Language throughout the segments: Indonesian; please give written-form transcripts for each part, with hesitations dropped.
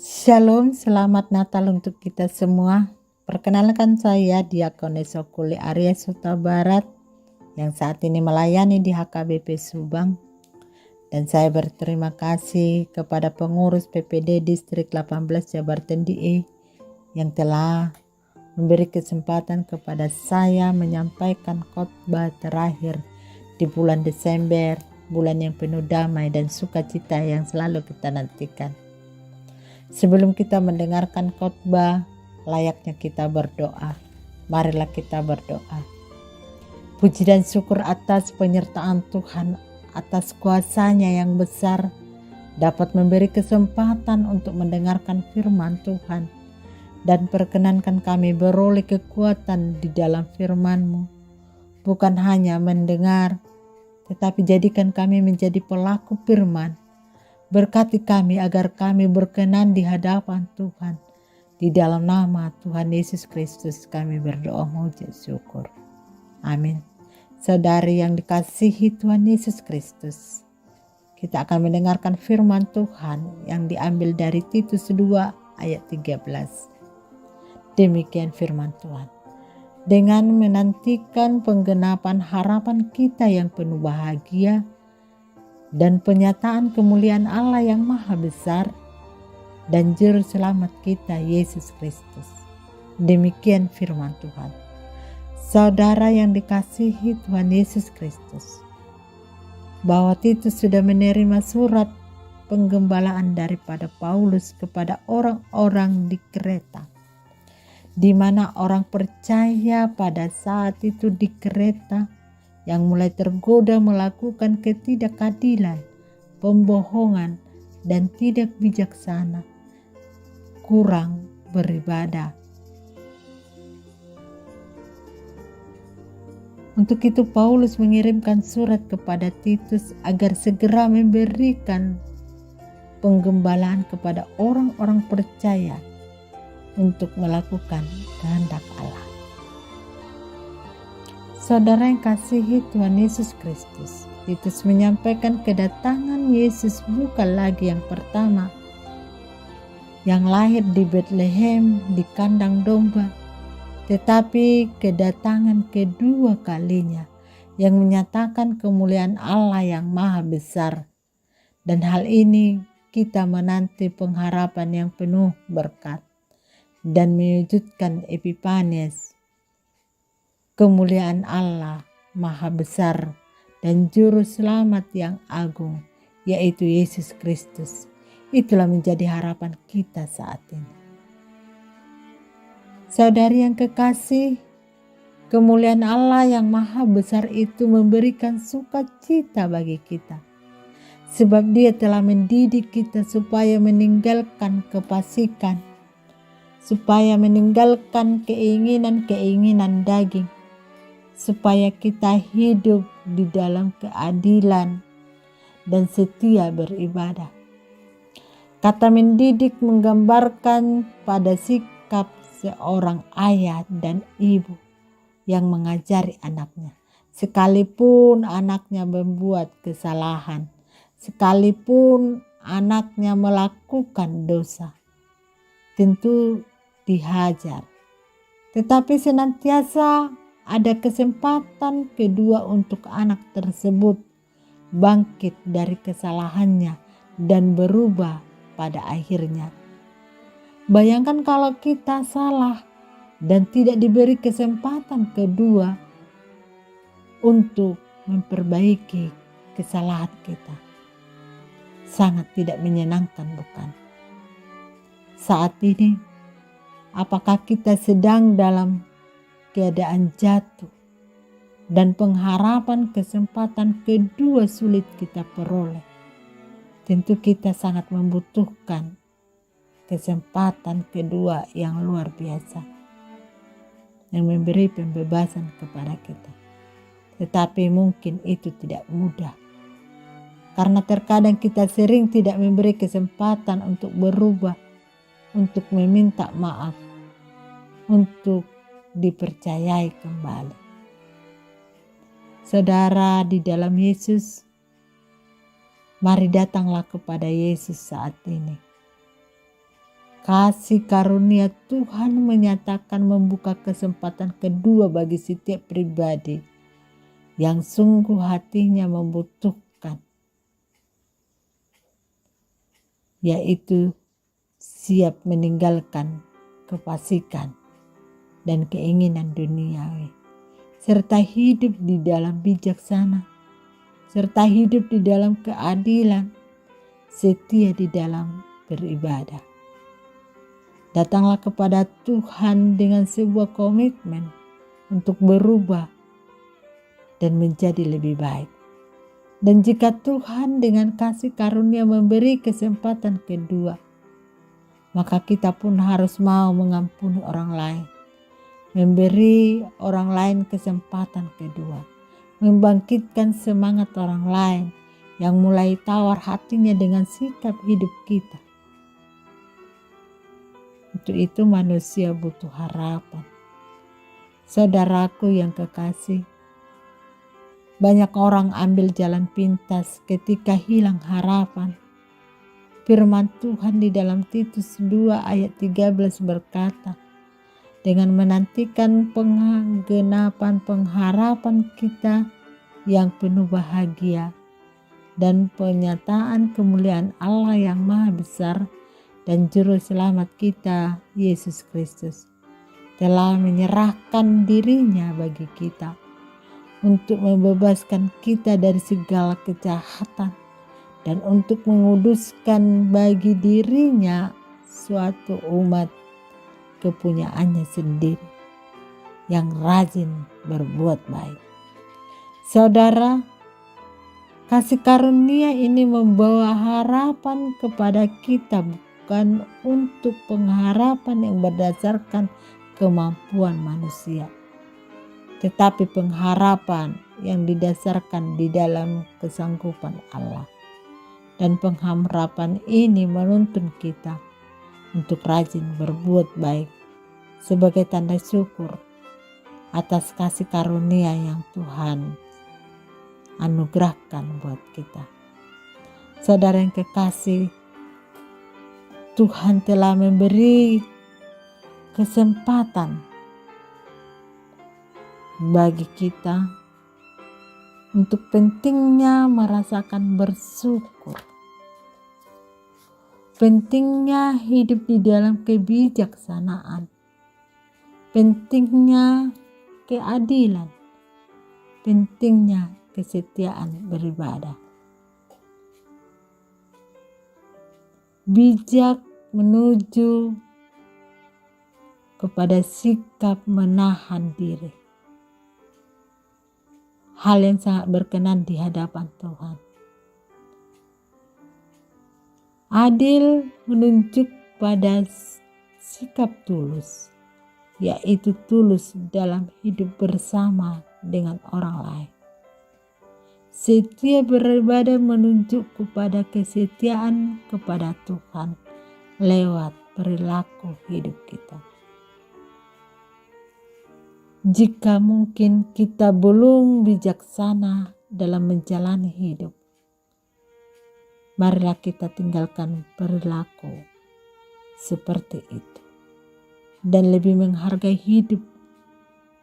Shalom, selamat Natal untuk kita semua. Perkenalkan saya Diakones Okuli Arya Suta Barat yang saat ini melayani di HKBP Subang. Dan saya berterima kasih kepada pengurus PPD Distrik 18 Jabar Tendi'i yang telah memberi kesempatan kepada saya menyampaikan khotbah terakhir di bulan Desember, bulan yang penuh damai dan sukacita yang selalu kita nantikan. Sebelum kita mendengarkan khotbah, layaknya kita berdoa. Marilah kita berdoa. Puji dan syukur atas penyertaan Tuhan, atas kuasa-Nya yang besar, dapat memberi kesempatan untuk mendengarkan firman Tuhan. Dan perkenankan kami beroleh kekuatan di dalam firman-Mu. Bukan hanya mendengar, tetapi jadikan kami menjadi pelaku firman. Berkati kami agar kami berkenan di hadapan Tuhan. Di dalam nama Tuhan Yesus Kristus kami berdoa mengucap syukur. Amin. Saudari yang dikasihi Tuhan Yesus Kristus, kita akan mendengarkan firman Tuhan yang diambil dari Titus 2 ayat 13. Demikian firman Tuhan. Dengan menantikan penggenapan harapan kita yang penuh bahagia, dan penyataan kemuliaan Allah yang maha besar dan juru selamat kita Yesus Kristus. Demikian firman Tuhan. Saudara yang dikasihi Tuhan Yesus Kristus, bahwa Titus sudah menerima surat penggembalaan daripada Paulus kepada orang-orang di Kreta, di mana orang percaya pada saat itu di Kreta yang mulai tergoda melakukan ketidakadilan, pembohongan, dan tidak bijaksana, kurang beribadah. Untuk itu Paulus mengirimkan surat kepada Titus agar segera memberikan penggembalaan kepada orang-orang percaya untuk melakukan kehendak Allah. Saudara yang kasihi Tuhan Yesus Kristus, Titus menyampaikan kedatangan Yesus bukan lagi yang pertama, yang lahir di Bethlehem di kandang domba, tetapi kedatangan kedua kalinya yang menyatakan kemuliaan Allah yang maha besar. Dan hal ini kita menanti pengharapan yang penuh berkat dan mewujudkan Epifanias, kemuliaan Allah maha besar dan juru selamat yang agung, yaitu Yesus Kristus. Itulah menjadi harapan kita saat ini. Saudari yang kekasih, kemuliaan Allah yang maha besar itu memberikan sukacita bagi kita. Sebab Dia telah mendidik kita supaya meninggalkan kefasikan, supaya meninggalkan keinginan-keinginan daging, supaya kita hidup di dalam keadilan dan setia beribadah. Kata mendidik menggambarkan pada sikap seorang ayah dan ibu yang mengajari anaknya. Sekalipun anaknya membuat kesalahan, sekalipun anaknya melakukan dosa, tentu dihajar. Tetapi senantiasa ada kesempatan kedua untuk anak tersebut bangkit dari kesalahannya dan berubah pada akhirnya. Bayangkan kalau kita salah dan tidak diberi kesempatan kedua untuk memperbaiki kesalahan kita. Sangat tidak menyenangkan, bukan? Saat ini, apakah kita sedang dalam keadaan jatuh dan pengharapan kesempatan kedua sulit kita peroleh? Tentu kita sangat membutuhkan kesempatan kedua yang luar biasa yang memberi pembebasan kepada kita. Tetapi mungkin itu tidak mudah, karena terkadang kita sering tidak memberi kesempatan untuk berubah, untuk meminta maaf, untuk dipercayai kembali. Saudara di dalam Yesus, mari datanglah kepada Yesus saat ini. Kasih karunia Tuhan menyatakan membuka kesempatan kedua bagi setiap pribadi yang sungguh hatinya membutuhkan, yaitu siap meninggalkan kefasikan dan keinginan duniawi, serta hidup di dalam bijaksana, serta hidup di dalam keadilan, setia di dalam beribadah. Datanglah kepada Tuhan dengan sebuah komitmen untuk berubah dan menjadi lebih baik. Dan jika Tuhan dengan kasih karunia memberi kesempatan kedua, maka kita pun harus mau mengampuni orang lain, memberi orang lain kesempatan kedua, membangkitkan semangat orang lain yang mulai tawar hatinya dengan sikap hidup kita. Untuk itu manusia butuh harapan. Saudaraku yang kekasih, banyak orang ambil jalan pintas ketika hilang harapan. Firman Tuhan di dalam Titus 2 ayat 13 berkata, dengan menantikan penggenapan pengharapan kita yang penuh bahagia dan penyataan kemuliaan Allah yang maha besar dan juru selamat kita, Yesus Kristus, telah menyerahkan dirinya bagi kita untuk membebaskan kita dari segala kejahatan dan untuk menguduskan bagi dirinya suatu umat kepunyaannya sendiri yang rajin berbuat baik. Saudara, kasih karunia ini membawa harapan kepada kita, bukan untuk pengharapan yang berdasarkan kemampuan manusia, tetapi pengharapan yang didasarkan di dalam kesanggupan Allah. Dan pengharapan ini menuntun kita untuk rajin berbuat baik sebagai tanda syukur atas kasih karunia yang Tuhan anugerahkan buat kita. Saudara yang kekasih, Tuhan telah memberi kesempatan bagi kita untuk pentingnya merasakan bersyukur, pentingnya hidup di dalam kebijaksanaan, pentingnya keadilan, pentingnya kesetiaan beribadah. Bijak menuju kepada sikap menahan diri. Hal yang sangat berkenan di hadapan Tuhan. Adil menunjuk pada sikap tulus, yaitu tulus dalam hidup bersama dengan orang lain. Setia beribadah menunjuk kepada kesetiaan kepada Tuhan lewat perilaku hidup kita. Jika mungkin kita belum bijaksana dalam menjalani hidup, marilah kita tinggalkan perilaku seperti itu dan lebih menghargai hidup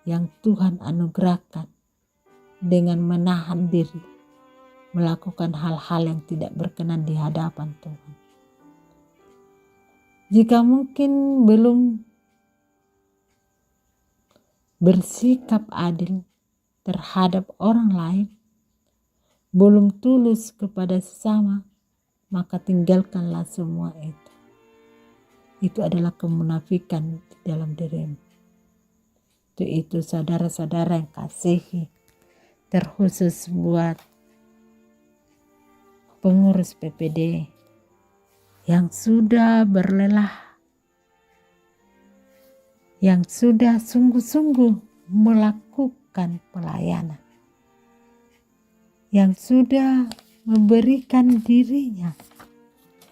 yang Tuhan anugerahkan dengan menahan diri melakukan hal-hal yang tidak berkenan di hadapan Tuhan. Jika mungkin belum bersikap adil terhadap orang lain, belum tulus kepada sesama, maka tinggalkanlah semua itu. Itu adalah kemunafikan di dalam dirimu. Itu saudara-saudara yang kasihi, terkhusus buat pengurus PPD yang sudah berlelah, yang sudah sungguh-sungguh melakukan pelayanan, yang sudah memberikan dirinya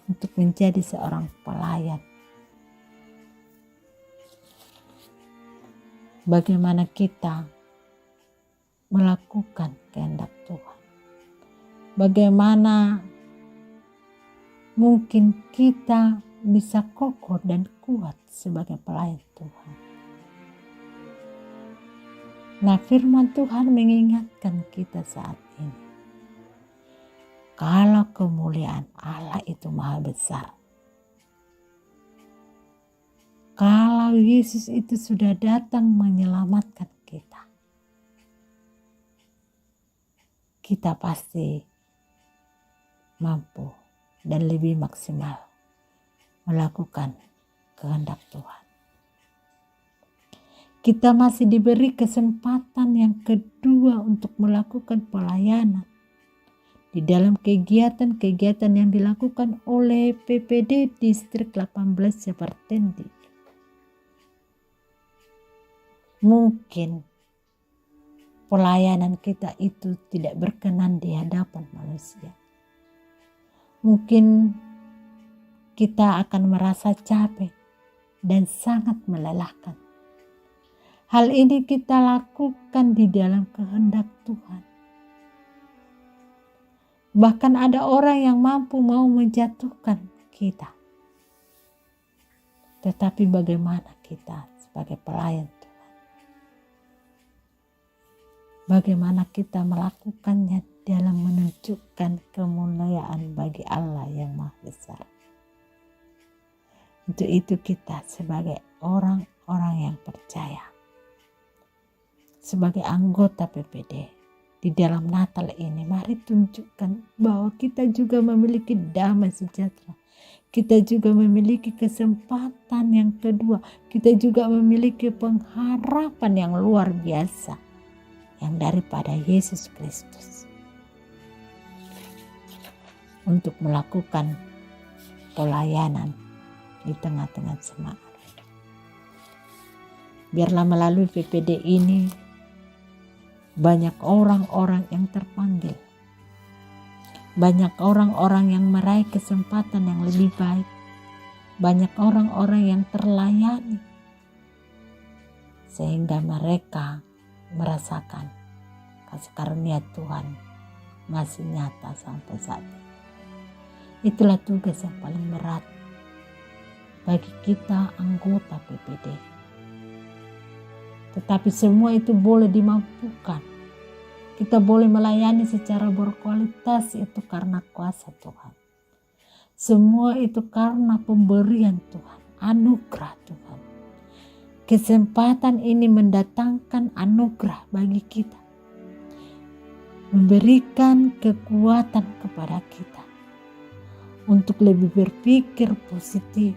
untuk menjadi seorang pelayan. Bagaimana kita melakukan kehendak Tuhan? Bagaimana mungkin kita bisa kokoh dan kuat sebagai pelayan Tuhan. Nah, firman Tuhan mengingatkan kita saat ini, kalau kemuliaan Allah itu maha besar, kalau Yesus itu sudah datang menyelamatkan kita pasti mampu dan lebih maksimal melakukan kehendak Tuhan. Kita masih diberi kesempatan yang kedua untuk melakukan pelayanan di dalam kegiatan-kegiatan yang dilakukan oleh PPD Distrik 18 Jabartendi. Mungkin pelayanan kita itu tidak berkenan di hadapan manusia. Mungkin kita akan merasa capek dan sangat melelahkan. Hal ini kita lakukan di dalam kehendak Tuhan. Bahkan ada orang yang mampu mau menjatuhkan kita. Tetapi bagaimana kita sebagai pelayan Tuhan? Bagaimana kita melakukannya dalam menunjukkan kemuliaan bagi Allah yang Maha Besar. Untuk itu kita sebagai orang-orang yang percaya, sebagai anggota PPD di dalam Natal ini, mari tunjukkan bahwa kita juga memiliki damai sejahtera. Kita juga memiliki kesempatan yang kedua. Kita juga memiliki pengharapan yang luar biasa yang daripada Yesus Kristus untuk melakukan pelayanan di tengah-tengah jemaat. Biarlah melalui PPD ini banyak orang-orang yang terpanggil, banyak orang-orang yang meraih kesempatan yang lebih baik, banyak orang-orang yang terlayani sehingga mereka merasakan kasih karunia Tuhan masih nyata sampai saat ini. Itulah tugas yang paling berat bagi kita anggota PPD. Tetapi semua itu boleh dimampukan. Kita boleh melayani secara berkualitas, itu karena kuasa Tuhan. Semua itu karena pemberian Tuhan, anugerah Tuhan. Kesempatan ini mendatangkan anugerah bagi kita, memberikan kekuatan kepada kita untuk lebih berpikir positif,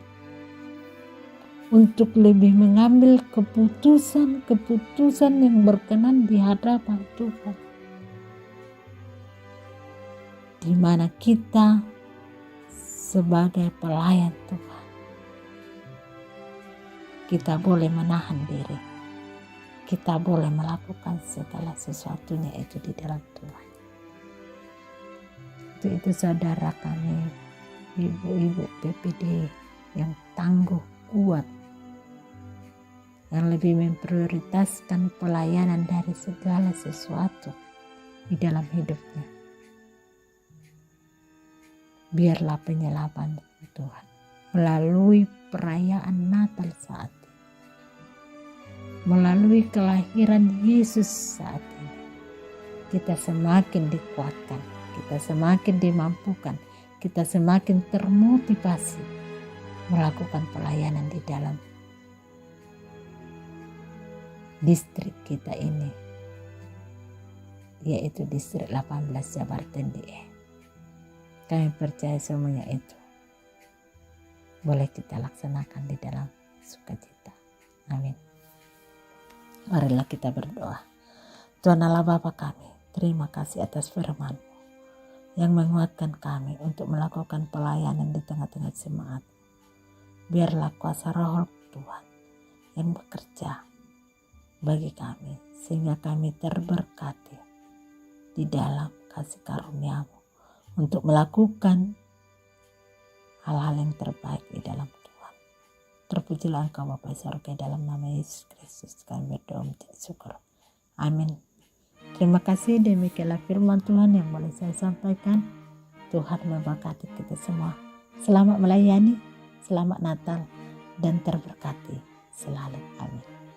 untuk lebih mengambil keputusan-keputusan yang berkenan di hadapan Tuhan, di mana kita sebagai pelayan Tuhan, kita boleh menahan diri. Kita boleh melakukan segala sesuatunya itu di dalam Tuhan. Itu saudara kami, ibu-ibu PPD yang tangguh, kuat, yang lebih memprioritaskan pelayanan dari segala sesuatu di dalam hidupnya. Biarlah penyelapan Tuhan melalui perayaan Natal saat ini, melalui kelahiran Yesus saat ini, kita semakin dikuatkan, kita semakin dimampukan, kita semakin termotivasi melakukan pelayanan di dalam distrik kita ini, yaitu distrik 18 Jabartendi. Kami percaya semuanya itu boleh kita laksanakan di dalam sukacita. Amin. Marilah kita berdoa. Tuhan Allah Bapa kami, terima kasih atas firman-Mu yang menguatkan kami untuk melakukan pelayanan di tengah-tengah jemaat. Biarlah kuasa Roh Tuhan yang bekerja bagi kami, sehingga kami terberkati di dalam kasih karunia-Mu untuk melakukan hal-hal yang terbaik di dalam Tuhan. Terpujilah Engkau Bapa Sorga, dalam nama Yesus Kristus kami berdoa mengucap syukur. Amin. Terima kasih, demikianlah firman Tuhan yang boleh saya sampaikan. Tuhan memberkati kita semua. Selamat melayani. Selamat Natal dan terberkati selalu. Amin.